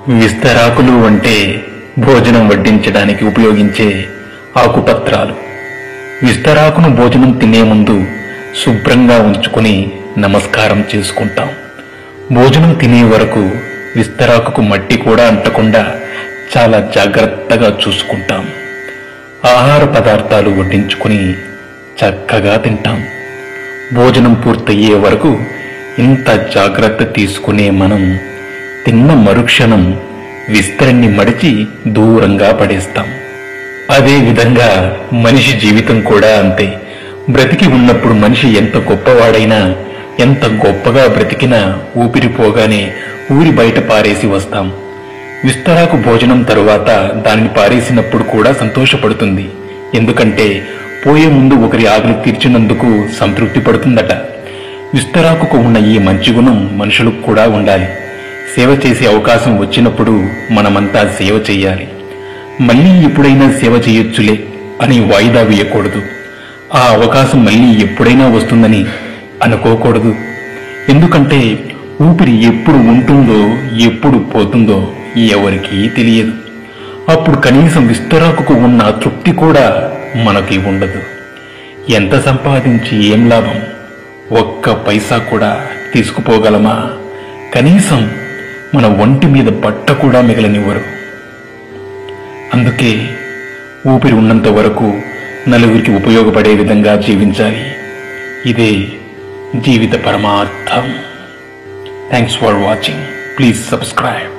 విస్తరాకులు అంటే భోజనం వడ్డించడానికి ఉపయోగించే ఆకుపత్రాలు. విస్తరాకును భోజనం తినే ముందు శుభ్రంగా ఉంచుకుని నమస్కారం చేసుకుంటాం. భోజనం తినే వరకు విస్తరాకుకు మట్టి కూడా అంటకుండా చాలా జాగ్రత్తగా చూసుకుంటాం. ఆహార పదార్థాలు వడ్డించుకుని చక్కగా తింటాం. భోజనం పూర్తయ్యే వరకు ఇంత జాగ్రత్త తీసుకునే మనం తిన్న మరుక్షణం విస్తరాన్ని మడిచి దూరంగా పడేస్తాం. అదే విధంగా మనిషి జీవితం కూడా అంతే. బ్రతికి ఉన్నప్పుడు మనిషి ఎంత గొప్పవాడైనా, ఎంత గొప్పగా బ్రతికినా ఊపిరిపోగానే ఊరి బయట పారేసి వస్తాం. విస్తరాకు భోజనం తరువాత దానిని పారేసినప్పుడు కూడా సంతోషపడుతుంది. ఎందుకంటే పోయే ముందు ఒకరి ఆకలి తీర్చినందుకు సంతృప్తి పడుతుందట. విస్తరాకుకు ఉన్న ఈ మంచి గుణం మనుషులకు కూడా ఉండాలి. సేవ చేసే అవకాశం వచ్చినప్పుడు మనమంతా సేవ చెయ్యాలి. మళ్ళీ ఎప్పుడైనా సేవ చేయొచ్చులే అని వాయిదా వేయకూడదు. ఆ అవకాశం మళ్ళీ ఎప్పుడైనా వస్తుందని అనుకోకూడదు. ఎందుకంటే ఊపిరి ఎప్పుడు ఉంటుందో ఎప్పుడు పోతుందో ఎవరికీ తెలియదు. అప్పుడు కనీసం విస్తరాకుకు ఉన్న తృప్తి కూడా మనకి ఉండదు. ఎంత సంపాదించి ఏం లాభం? ఒక్క పైసా కూడా తీసుకుపోగలమా? కనీసం మన ఒంటి మీద బట్ట కూడా మిగలనివ్వరు. అందుకే ఊపిరి ఉన్నంత వరకు నలుగురికి ఉపయోగపడే విధంగా జీవించాలి. ఇదే జీవిత పరమార్థం. Thanks for watching. Please subscribe.